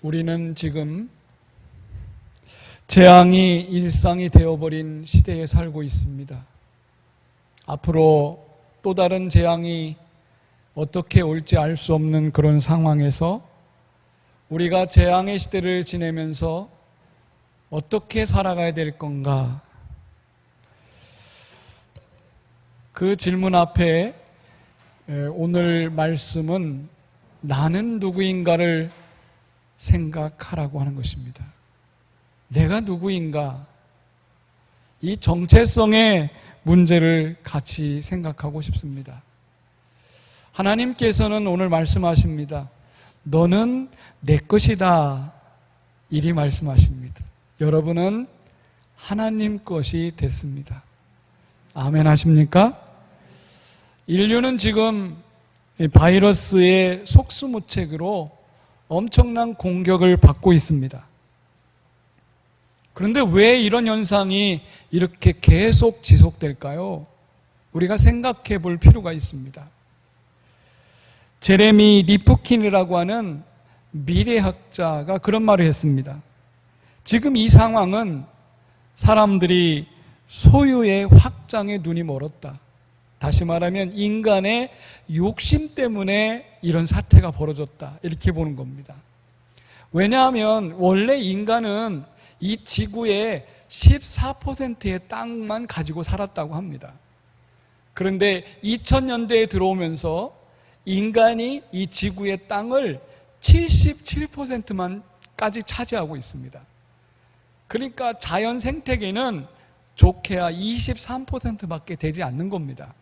우리는 지금 재앙이 일상이 되어버린 시대에 살고 있습니다. 앞으로 또 다른 재앙이 어떻게 올지 알 수 없는 그런 상황에서 우리가 재앙의 시대를 지내면서 어떻게 살아가야 될 건가? 그 질문 앞에 오늘 말씀은 나는 누구인가를 생각하라고 하는 것입니다. 내가 누구인가? 이 정체성의 문제를 같이 생각하고 싶습니다. 하나님께서는 오늘 말씀하십니다. 너는 내 것이다. 이리 말씀하십니다. 여러분은 하나님 것이 됐습니다. 아멘 하십니까? 인류는 지금 바이러스의 속수무책으로 엄청난 공격을 받고 있습니다. 그런데 왜 이런 현상이 이렇게 계속 지속될까요? 우리가 생각해 볼 필요가 있습니다. 제레미 리프킨이라고 하는 미래학자가 그런 말을 했습니다. 지금 이 상황은 사람들이 소유의 확장에 눈이 멀었다. 다시 말하면 인간의 욕심 때문에 이런 사태가 벌어졌다. 이렇게 보는 겁니다. 왜냐하면 원래 인간은 이 지구의 14%의 땅만 가지고 살았다고 합니다. 그런데 2000년대에 들어오면서 인간이 이 지구의 땅을 77%만까지 차지하고 있습니다. 그러니까 자연 생태계는 좋게야 23%밖에 되지 않는 겁니다.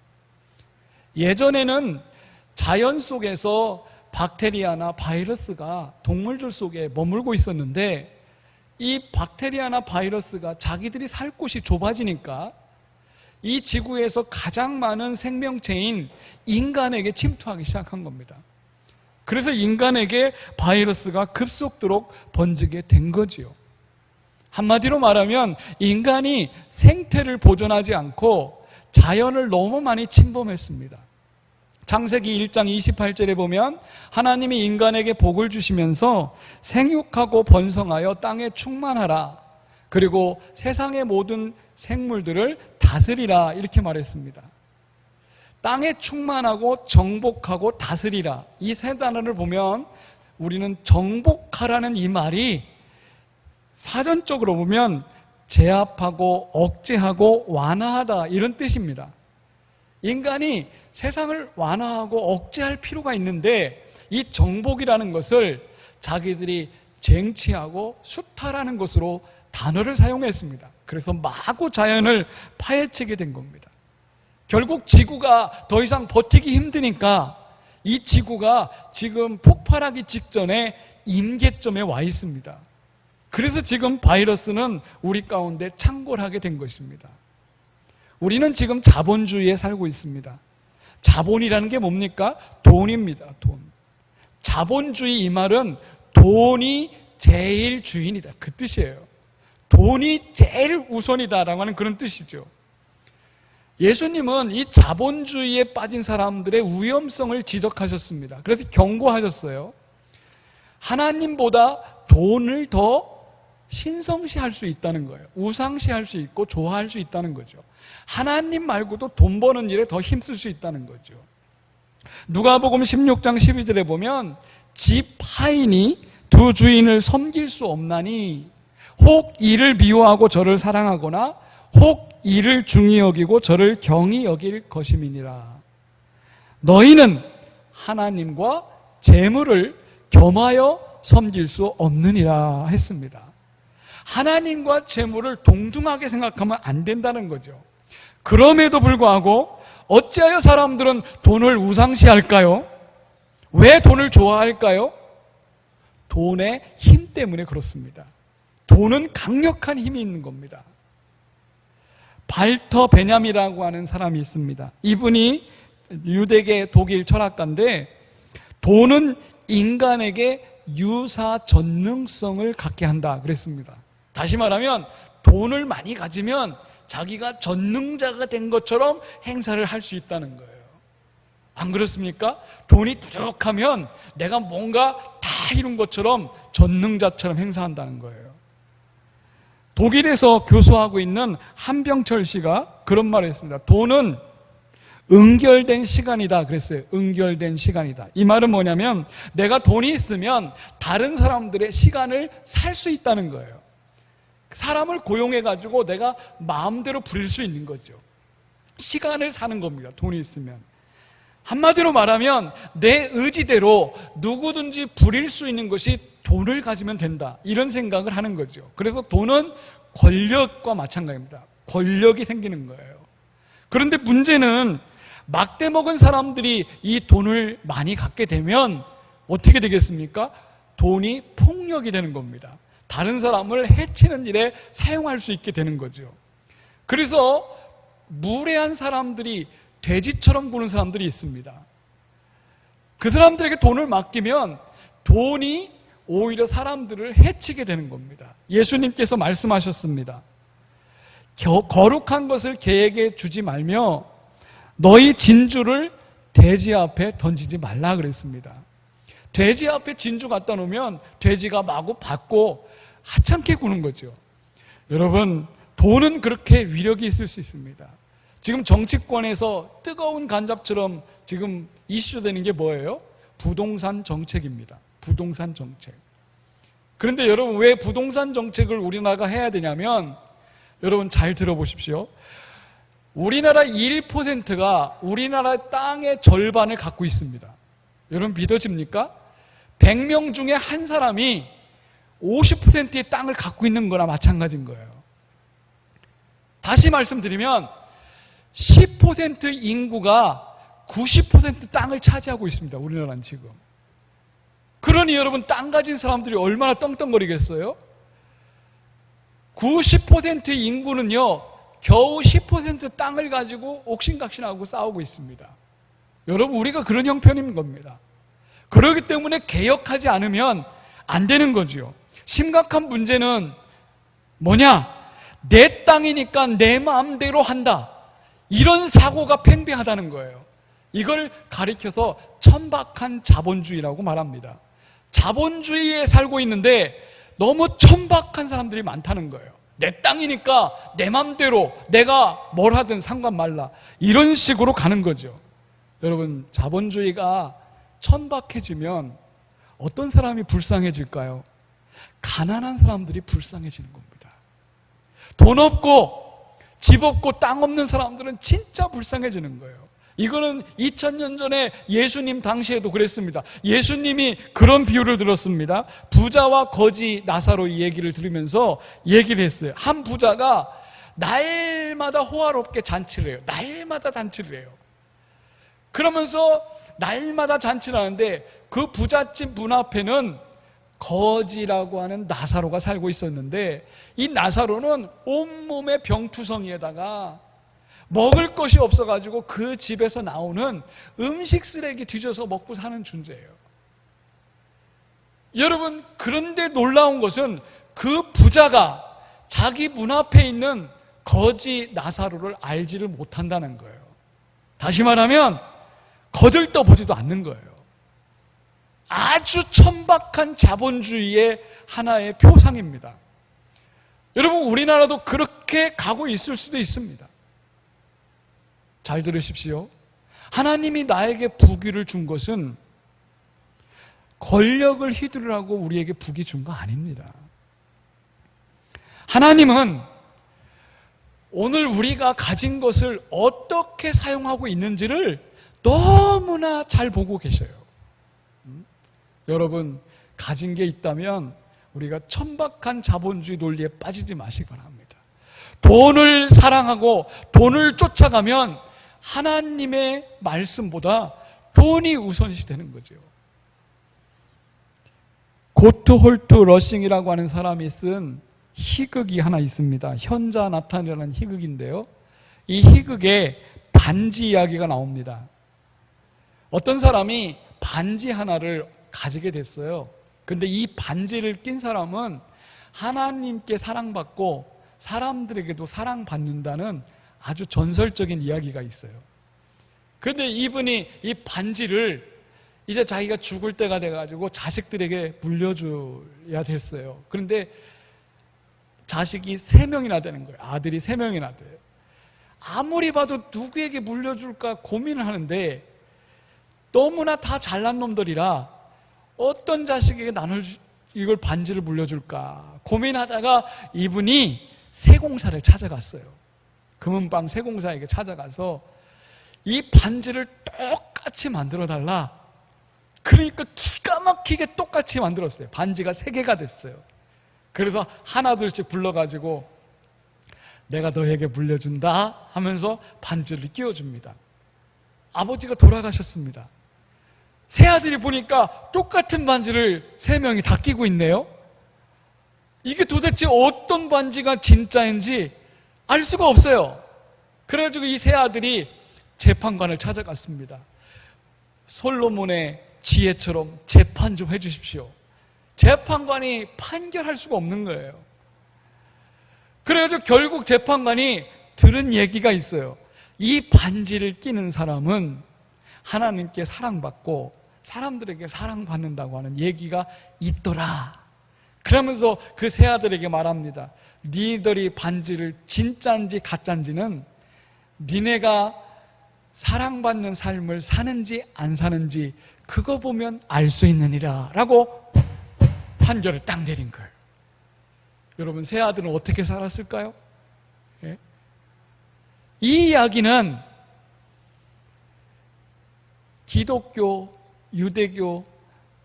예전에는 자연 속에서 박테리아나 바이러스가 동물들 속에 머물고 있었는데 이 박테리아나 바이러스가 자기들이 살 곳이 좁아지니까 이 지구에서 가장 많은 생명체인 인간에게 침투하기 시작한 겁니다. 그래서 인간에게 바이러스가 급속도로 번지게 된 거지요. 한마디로 말하면 인간이 생태를 보존하지 않고 자연을 너무 많이 침범했습니다. 창세기 1장 28절에 보면 하나님이 인간에게 복을 주시면서 생육하고 번성하여 땅에 충만하라. 그리고 세상의 모든 생물들을 다스리라 이렇게 말했습니다. 땅에 충만하고 정복하고 다스리라 이 세 단어를 보면 우리는 정복하라는 이 말이 사전적으로 보면 제압하고 억제하고 완화하다 이런 뜻입니다. 인간이 세상을 완화하고 억제할 필요가 있는데 이 정복이라는 것을 자기들이 쟁취하고 수탈하는 것으로 단어를 사용했습니다. 그래서 마구 자연을 파헤치게 된 겁니다. 결국 지구가 더 이상 버티기 힘드니까 이 지구가 지금 폭발하기 직전에 임계점에 와 있습니다. 그래서 지금 바이러스는 우리 가운데 창궐하게 된 것입니다. 우리는 지금 자본주의에 살고 있습니다. 자본이라는 게 뭡니까? 돈입니다. 돈. 자본주의 이 말은 돈이 제일 주인이다. 그 뜻이에요. 돈이 제일 우선이다라고 하는 그런 뜻이죠. 예수님은 이 자본주의에 빠진 사람들의 위험성을 지적하셨습니다. 그래서 경고하셨어요. 하나님보다 돈을 더 신성시할 수 있다는 거예요. 우상시할 수 있고 좋아할 수 있다는 거죠. 하나님 말고도 돈 버는 일에 더 힘쓸 수 있다는 거죠. 누가복음 16장 12절에 보면 집 하인이 두 주인을 섬길 수 없나니 혹 이를 미워하고 저를 사랑하거나 혹 이를 중히 여기고 저를 경히 여길 것임이니라. 너희는 하나님과 재물을 겸하여 섬길 수 없느니라 했습니다. 하나님과 재물을 동등하게 생각하면 안 된다는 거죠. 그럼에도 불구하고 어찌하여 사람들은 돈을 우상시할까요? 왜 돈을 좋아할까요? 돈의 힘 때문에 그렇습니다. 돈은 강력한 힘이 있는 겁니다. 발터 베냐미라고 하는 사람이 있습니다. 이분이 유대계 독일 철학가인데 돈은 인간에게 유사 전능성을 갖게 한다 그랬습니다. 다시 말하면 돈을 많이 가지면 자기가 전능자가 된 것처럼 행사를 할 수 있다는 거예요. 안 그렇습니까? 돈이 부족하면 내가 뭔가 다 이룬 것처럼 전능자처럼 행사한다는 거예요. 독일에서 교수하고 있는 한병철 씨가 그런 말을 했습니다. 돈은 응결된 시간이다 그랬어요. 응결된 시간이다. 이 말은 뭐냐면 내가 돈이 있으면 다른 사람들의 시간을 살 수 있다는 거예요. 사람을 고용해가지고 내가 마음대로 부릴 수 있는 거죠. 시간을 사는 겁니다. 돈이 있으면. 한마디로 말하면 내 의지대로 누구든지 부릴 수 있는 것이 돈을 가지면 된다, 이런 생각을 하는 거죠. 그래서 돈은 권력과 마찬가지입니다. 권력이 생기는 거예요. 그런데 문제는 막대 먹은 사람들이 이 돈을 많이 갖게 되면 어떻게 되겠습니까? 돈이 폭력이 되는 겁니다. 다른 사람을 해치는 일에 사용할 수 있게 되는 거죠. 그래서 무례한 사람들이 돼지처럼 구는 사람들이 있습니다. 그 사람들에게 돈을 맡기면 돈이 오히려 사람들을 해치게 되는 겁니다. 예수님께서 말씀하셨습니다. 거룩한 것을 개에게 주지 말며 너희 진주를 돼지 앞에 던지지 말라 그랬습니다. 돼지 앞에 진주 갖다 놓으면 돼지가 마구 받고 하찮게 구는 거죠. 여러분, 돈은 그렇게 위력이 있을 수 있습니다. 지금 정치권에서 뜨거운 간잡처럼 지금 이슈되는 게 뭐예요? 부동산 정책입니다. 부동산 정책. 그런데 여러분, 왜 부동산 정책을 우리나라가 해야 되냐면, 여러분 잘 들어보십시오. 우리나라 1%가 우리나라 땅의 절반을 갖고 있습니다. 여러분 믿어집니까? 100명 중에 한 사람이 50%의 땅을 갖고 있는 거나 마찬가지인 거예요. 다시 말씀드리면 10% 인구가 90% 땅을 차지하고 있습니다. 우리나라는 지금. 그러니 여러분, 땅 가진 사람들이 얼마나 떵떵거리겠어요? 90% 인구는요, 겨우 10% 땅을 가지고 옥신각신하고 싸우고 있습니다. 여러분, 우리가 그런 형편인 겁니다. 그렇기 때문에 개혁하지 않으면 안 되는 거죠. 심각한 문제는 뭐냐? 내 땅이니까 내 마음대로 한다, 이런 사고가 팽배하다는 거예요. 이걸 가리켜서 천박한 자본주의라고 말합니다. 자본주의에 살고 있는데 너무 천박한 사람들이 많다는 거예요. 내 땅이니까 내 맘대로 내가 뭘 하든 상관 말라, 이런 식으로 가는 거죠. 여러분, 자본주의가 천박해지면 어떤 사람이 불쌍해질까요? 가난한 사람들이 불쌍해지는 겁니다. 돈 없고 집 없고 땅 없는 사람들은 진짜 불쌍해지는 거예요. 이거는 2000년 전에 예수님 당시에도 그랬습니다. 예수님이 그런 비유를 들었습니다. 부자와 거지 나사로 이 얘기를 들으면서 얘기를 했어요. 한 부자가 날마다 호화롭게 잔치를 해요. 날마다 잔치를 해요. 그러면서 날마다 잔치를 하는데 그 부잣집 문 앞에는 거지라고 하는 나사로가 살고 있었는데, 이 나사로는 온몸에 병투성이에다가 먹을 것이 없어가지고 그 집에서 나오는 음식 쓰레기 뒤져서 먹고 사는 존재예요. 여러분, 그런데 놀라운 것은 그 부자가 자기 문 앞에 있는 거지 나사로를 알지를 못한다는 거예요. 다시 말하면 거들떠보지도 않는 거예요. 아주 천박한 자본주의의 하나의 표상입니다. 여러분, 우리나라도 그렇게 가고 있을 수도 있습니다. 잘 들으십시오. 하나님이 나에게 부귀를 준 것은 권력을 휘두르라고 우리에게 부귀 준 거 아닙니다. 하나님은 오늘 우리가 가진 것을 어떻게 사용하고 있는지를 너무나 잘 보고 계셔요. 여러분, 가진 게 있다면 우리가 천박한 자본주의 논리에 빠지지 마시기 바랍니다. 돈을 사랑하고 돈을 쫓아가면 하나님의 말씀보다 돈이 우선시 되는 거죠. 고트홀트 러싱이라고 하는 사람이 쓴 희극이 하나 있습니다. 현자 나탄이라는 희극인데요, 이 희극에 반지 이야기가 나옵니다. 어떤 사람이 반지 하나를 가지게 됐어요. 그런데 이 반지를 낀 사람은 하나님께 사랑받고 사람들에게도 사랑받는다는 아주 전설적인 이야기가 있어요. 근데 이분이 이 반지를 이제 자기가 죽을 때가 돼가지고 자식들에게 물려줘야 됐어요. 그런데 자식이 3명이나 되는 거예요. 아들이 3명이나 돼요. 아무리 봐도 누구에게 물려줄까 고민을 하는데 너무나 다 잘난 놈들이라 어떤 자식에게 나눌 이걸 반지를 물려줄까 고민하다가 이분이 세공사를 찾아갔어요. 금은방 세공사에게 찾아가서 이 반지를 똑같이 만들어 달라. 그러니까 기가 막히게 똑같이 만들었어요. 반지가 3개가 됐어요. 그래서 하나둘씩 불러가지고 내가 너에게 물려준다 하면서 반지를 끼워줍니다. 아버지가 돌아가셨습니다. 새아들이 보니까 똑같은 반지를 3명이 다 끼고 있네요. 이게 도대체 어떤 반지가 진짜인지 알 수가 없어요. 그래가지고 이 새아들이 재판관을 찾아갔습니다. 솔로몬의 지혜처럼 재판 좀 해주십시오. 재판관이 판결할 수가 없는 거예요. 그래가지고 결국 재판관이 들은 얘기가 있어요. 이 반지를 끼는 사람은 하나님께 사랑받고 사람들에게 사랑받는다고 하는 얘기가 있더라. 그러면서 그 세 아들에게 말합니다. 니들이 반지를 진짜인지 가짜인지는 니네가 사랑받는 삶을 사는지 안 사는지 그거 보면 알 수 있느니라 라고 판결을 딱 내린 거예요. 여러분, 세 아들은 어떻게 살았을까요? 예? 이 이야기는 기독교, 유대교,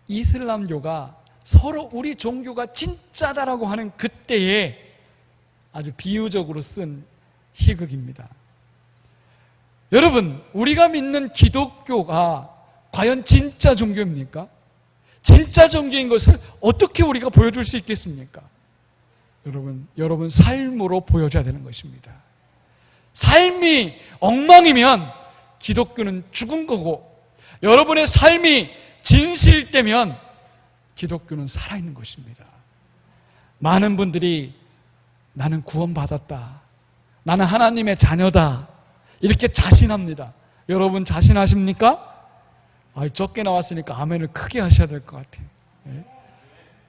이슬람교가 서로 우리 종교가 진짜다라고 하는 그때에 아주 비유적으로 쓴 희극입니다. 여러분, 우리가 믿는 기독교가 과연 진짜 종교입니까? 진짜 종교인 것을 어떻게 우리가 보여줄 수 있겠습니까? 여러분 삶으로 보여줘야 되는 것입니다. 삶이 엉망이면 기독교는 죽은 거고, 여러분의 삶이 진실되면 기독교는 살아있는 것입니다. 많은 분들이 나는 구원받았다, 나는 하나님의 자녀다 이렇게 자신합니다. 여러분 자신하십니까? 적게 나왔으니까 아멘을 크게 하셔야 될 것 같아요. 예?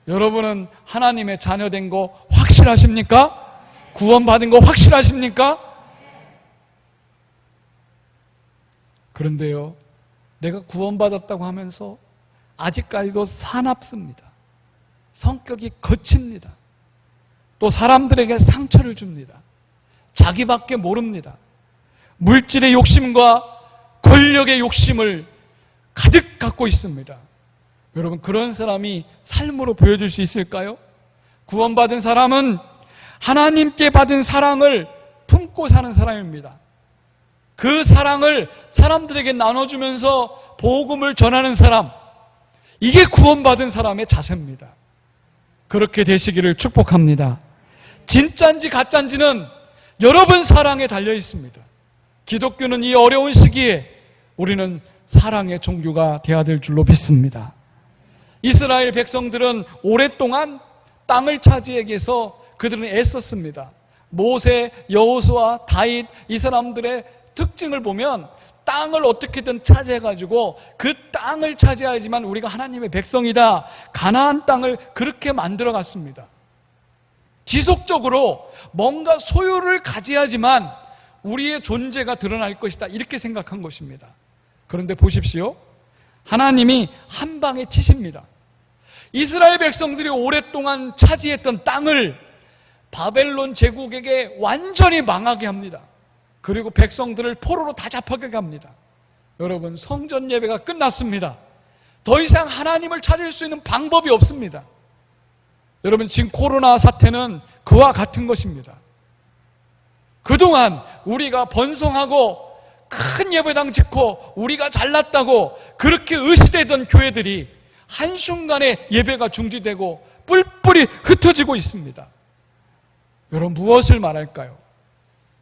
여러분은 하나님의 자녀된 거 확실하십니까? 구원받은 거 확실하십니까? 그런데요, 내가 구원받았다고 하면서 아직까지도 사납습니다. 성격이 거칩니다. 또 사람들에게 상처를 줍니다. 자기밖에 모릅니다. 물질의 욕심과 권력의 욕심을 가득 갖고 있습니다. 여러분, 그런 사람이 삶으로 보여줄 수 있을까요? 구원받은 사람은 하나님께 받은 사랑을 품고 사는 사람입니다. 그 사랑을 사람들에게 나눠주면서 복음을 전하는 사람, 이게 구원받은 사람의 자세입니다. 그렇게 되시기를 축복합니다. 진짜인지 가짜인지는 여러분 사랑에 달려 있습니다. 기독교는 이 어려운 시기에 우리는 사랑의 종교가 되어야 될 줄로 믿습니다. 이스라엘 백성들은 오랫동안 땅을 차지하기 위해서 그들은 애썼습니다. 모세, 여호수아, 다윗, 이 사람들의 특징을 보면 땅을 어떻게든 차지해가지고 그 땅을 차지해야지만 우리가 하나님의 백성이다, 가나안 땅을 그렇게 만들어갔습니다. 지속적으로 뭔가 소유를 가져야지만 우리의 존재가 드러날 것이다, 이렇게 생각한 것입니다. 그런데 보십시오, 하나님이 한 방에 치십니다. 이스라엘 백성들이 오랫동안 차지했던 땅을 바벨론 제국에게 완전히 망하게 합니다. 그리고 백성들을 포로로 다 잡혀가게 합니다. 여러분, 성전 예배가 끝났습니다. 더 이상 하나님을 찾을 수 있는 방법이 없습니다. 여러분, 지금 코로나 사태는 그와 같은 것입니다. 그동안 우리가 번성하고 큰 예배당 짓고 우리가 잘났다고 그렇게 의시되던 교회들이 한순간에 예배가 중지되고 뿔뿔이 흩어지고 있습니다. 여러분, 무엇을 말할까요?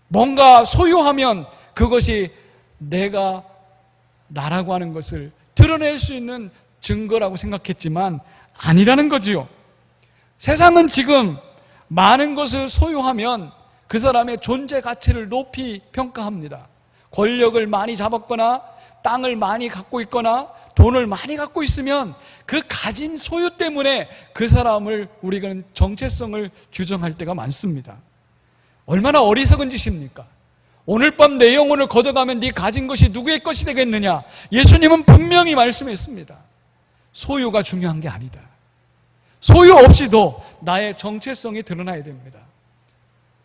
뭔가 소유하면 그것이 내가 나라고 하는 것을 드러낼 수 있는 증거라고 생각했지만 아니라는 거지요. 세상은 지금 많은 것을 소유하면 그 사람의 존재 가치를 높이 평가합니다. 권력을 많이 잡았거나 땅을 많이 갖고 있거나 돈을 많이 갖고 있으면 그 가진 소유 때문에 그 사람을 우리가 정체성을 규정할 때가 많습니다. 얼마나 어리석은 짓입니까? 오늘 밤 내 영혼을 걷어가면 네 가진 것이 누구의 것이 되겠느냐? 예수님은 분명히 말씀했습니다. 소유가 중요한 게 아니다. 소유 없이도 나의 정체성이 드러나야 됩니다.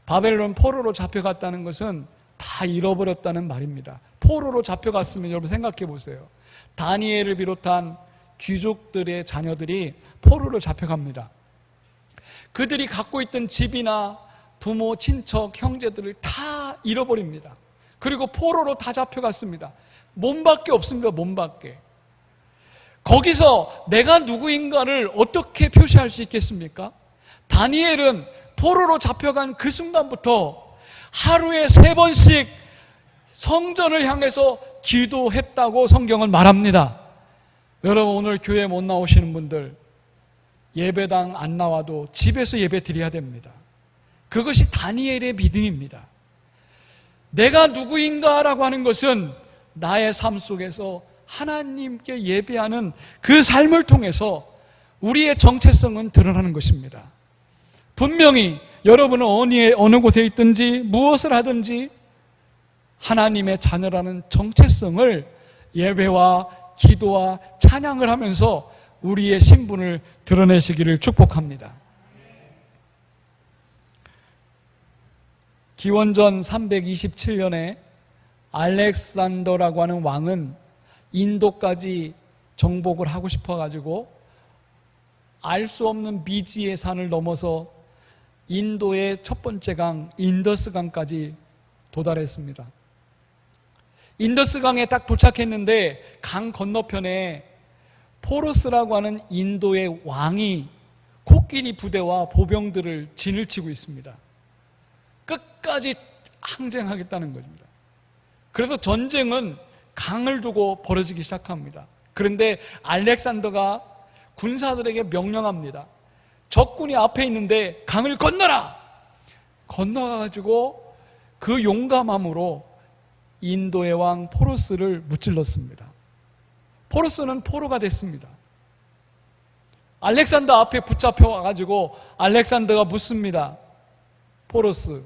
바벨론 포로로 잡혀갔다는 것은 다 잃어버렸다는 말입니다. 포로로 잡혀갔으면 여러분 생각해 보세요. 다니엘을 비롯한 귀족들의 자녀들이 포로로 잡혀갑니다. 그들이 갖고 있던 집이나 부모, 친척, 형제들을 다 잃어버립니다. 그리고 포로로 다 잡혀갔습니다. 몸밖에 없습니다. 몸밖에. 거기서 내가 누구인가를 어떻게 표시할 수 있겠습니까? 다니엘은 포로로 잡혀간 그 순간부터 하루에 3번씩 성전을 향해서 기도했다고 성경은 말합니다. 여러분, 오늘 교회 못 나오시는 분들 예배당 안 나와도 집에서 예배 드려야 됩니다. 그것이 다니엘의 믿음입니다. 내가 누구인가라고 하는 것은 나의 삶 속에서 하나님께 예배하는 그 삶을 통해서 우리의 정체성은 드러나는 것입니다. 분명히 여러분은 어느 곳에 있든지 무엇을 하든지 하나님의 자녀라는 정체성을 예배와 기도와 찬양을 하면서 우리의 신분을 드러내시기를 축복합니다. 기원전 327년에 알렉산더라고 하는 왕은 인도까지 정복을 하고 싶어가지고 알 수 없는 미지의 산을 넘어서 인도의 첫 번째 강 인더스강까지 도달했습니다. 인더스강에 딱 도착했는데 강 건너편에 포로스라고 하는 인도의 왕이 코끼리 부대와 보병들을 진을 치고 있습니다. 끝까지 항쟁하겠다는 것입니다. 그래서 전쟁은 강을 두고 벌어지기 시작합니다. 그런데 알렉산더가 군사들에게 명령합니다. 적군이 앞에 있는데 강을 건너라! 건너가지고 그 용감함으로 인도의 왕 포로스를 무찔렀습니다. 포로스는 포로가 됐습니다. 알렉산더 앞에 붙잡혀 와가지고 알렉산더가 묻습니다. 포로스,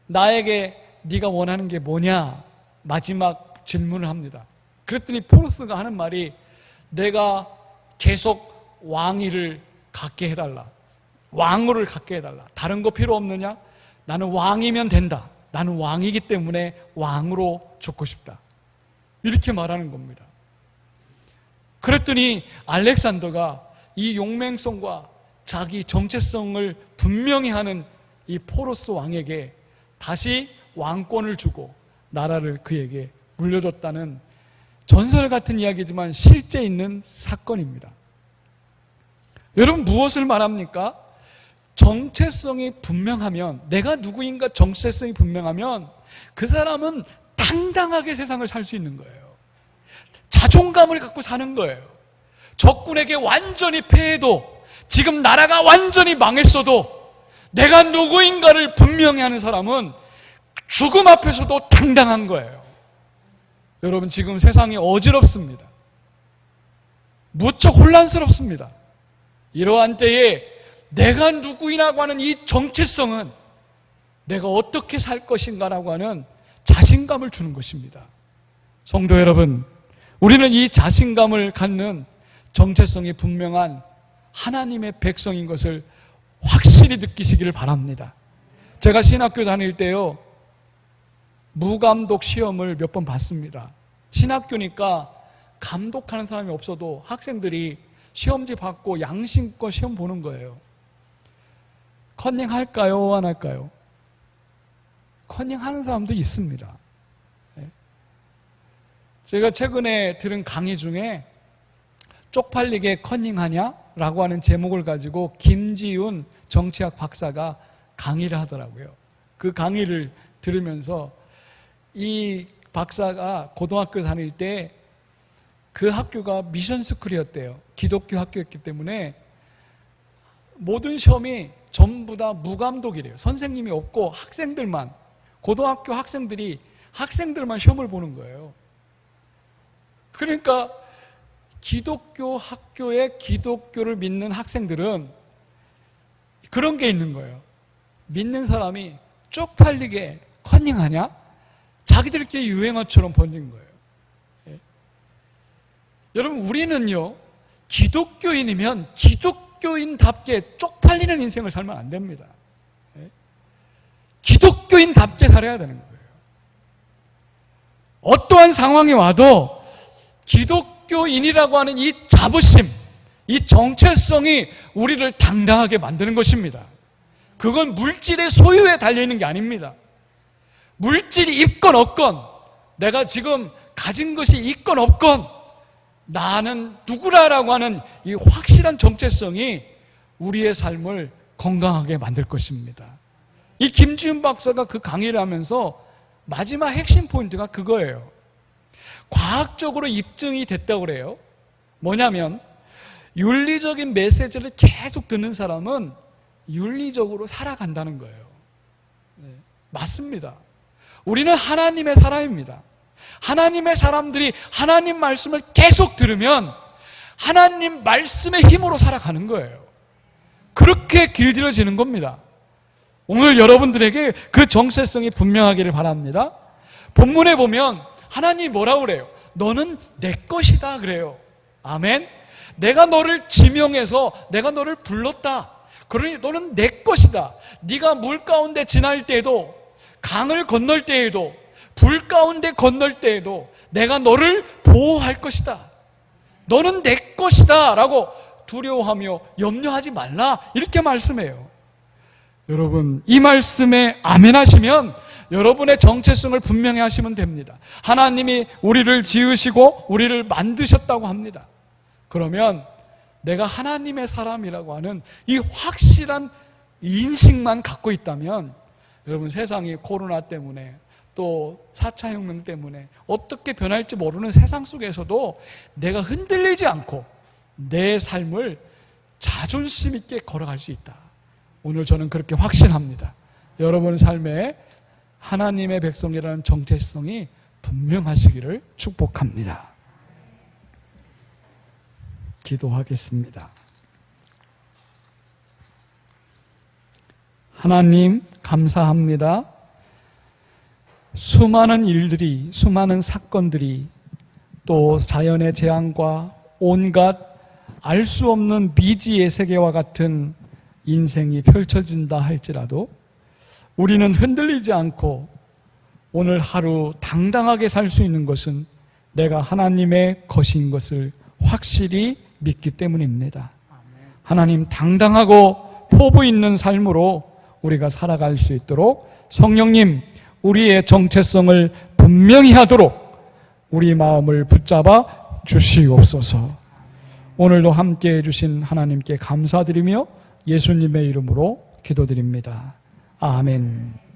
나에게 네가 원하는 게 뭐냐? 마지막 질문을 합니다. 그랬더니 포로스가 하는 말이 내가 계속 왕위를 갖게 해달라. 왕후를 갖게 해달라. 다른 거 필요 없느냐? 나는 왕이면 된다. 나는 왕이기 때문에 왕으로 죽고 싶다. 이렇게 말하는 겁니다. 그랬더니 알렉산더가 이 용맹성과 자기 정체성을 분명히 하는 이 포로스 왕에게 다시 왕권을 주고 나라를 그에게 물려줬다는 전설 같은 이야기지만 실제 있는 사건입니다. 여러분, 무엇을 말합니까? 정체성이 분명하면, 내가 누구인가 정체성이 분명하면 그 사람은 당당하게 세상을 살 수 있는 거예요. 자존감을 갖고 사는 거예요. 적군에게 완전히 패해도, 지금 나라가 완전히 망했어도 내가 누구인가를 분명히 하는 사람은 죽음 앞에서도 당당한 거예요. 여러분, 지금 세상이 어지럽습니다. 무척 혼란스럽습니다. 이러한 때에 내가 누구이라고 하는 이 정체성은 내가 어떻게 살 것인가라고 하는 자신감을 주는 것입니다. 성도 여러분, 우리는 이 자신감을 갖는 정체성이 분명한 하나님의 백성인 것을 확실히 느끼시기를 바랍니다. 제가 신학교 다닐 때요, 무감독 시험을 몇 번 봤습니다. 신학교니까 감독하는 사람이 없어도 학생들이 시험지 받고 양심껏 시험 보는 거예요. 컨닝 할까요? 안 할까요? 컨닝 하는 사람도 있습니다. 제가 최근에 들은 강의 중에 쪽팔리게 컨닝하냐? 라고 하는 제목을 가지고 김지윤 정치학 박사가 강의를 하더라고요. 그 강의를 들으면서 이 박사가 고등학교 다닐 때 그 학교가 미션스쿨이었대요. 기독교 학교였기 때문에 모든 시험이 전부 다 무감독이래요. 선생님이 없고 학생들만, 고등학교 학생들만 시험을 보는 거예요. 그러니까 기독교 학교에 기독교를 믿는 학생들은 그런 게 있는 거예요. 믿는 사람이 쪽팔리게 컨닝하냐? 자기들끼리 유행어처럼 번진 거예요. 예. 여러분, 우리는요, 기독교인이면 기독교인답게 쪽팔리는 인생을 살면 안 됩니다. 예. 기독교인답게 살아야 되는 거예요. 어떠한 상황이 와도 기독교인이라고 하는 이 자부심, 이 정체성이 우리를 당당하게 만드는 것입니다. 그건 물질의 소유에 달려있는 게 아닙니다. 물질이 있건 없건, 내가 지금 가진 것이 있건 없건 나는 누구라라고 하는 이 확실한 정체성이 우리의 삶을 건강하게 만들 것입니다. 이 김지훈 박사가 그 강의를 하면서 마지막 핵심 포인트가 그거예요. 과학적으로 입증이 됐다고 그래요. 뭐냐면 윤리적인 메시지를 계속 듣는 사람은 윤리적으로 살아간다는 거예요. 네, 맞습니다. 우리는 하나님의 사람입니다. 하나님의 사람들이 하나님 말씀을 계속 들으면 하나님 말씀의 힘으로 살아가는 거예요. 그렇게 길들여지는 겁니다. 오늘 여러분들에게 그 정체성이 분명하기를 바랍니다. 본문에 보면 하나님이 뭐라고 그래요? 너는 내 것이다 그래요. 아멘. 내가 너를 지명해서 내가 너를 불렀다. 그러니 너는 내 것이다. 네가 물 가운데 지날 때에도, 강을 건널 때에도, 불 가운데 건널 때에도 내가 너를 보호할 것이다. 너는 내 것이다 라고 두려워하며 염려하지 말라, 이렇게 말씀해요. 여러분, 이 말씀에 아멘 하시면 여러분의 정체성을 분명히 하시면 됩니다. 하나님이 우리를 지으시고 우리를 만드셨다고 합니다. 그러면 내가 하나님의 사람이라고 하는 이 확실한 인식만 갖고 있다면, 여러분, 세상이 코로나 때문에 또 4차 혁명 때문에 어떻게 변할지 모르는 세상 속에서도 내가 흔들리지 않고 내 삶을 자존심 있게 걸어갈 수 있다. 오늘 저는 그렇게 확신합니다. 여러분 삶에 하나님의 백성이라는 정체성이 분명하시기를 축복합니다. 기도하겠습니다. 하나님, 감사합니다. 수많은 일들이, 수많은 사건들이, 또 자연의 재앙과 온갖 알 수 없는 미지의 세계와 같은 인생이 펼쳐진다 할지라도 우리는 흔들리지 않고 오늘 하루 당당하게 살 수 있는 것은 내가 하나님의 것인 것을 확실히 믿기 때문입니다. 하나님, 당당하고 포부 있는 삶으로 우리가 살아갈 수 있도록 성령님, 우리의 정체성을 분명히 하도록 우리 마음을 붙잡아 주시옵소서. 오늘도 함께해 주신 하나님께 감사드리며 예수님의 이름으로 기도드립니다. 아멘.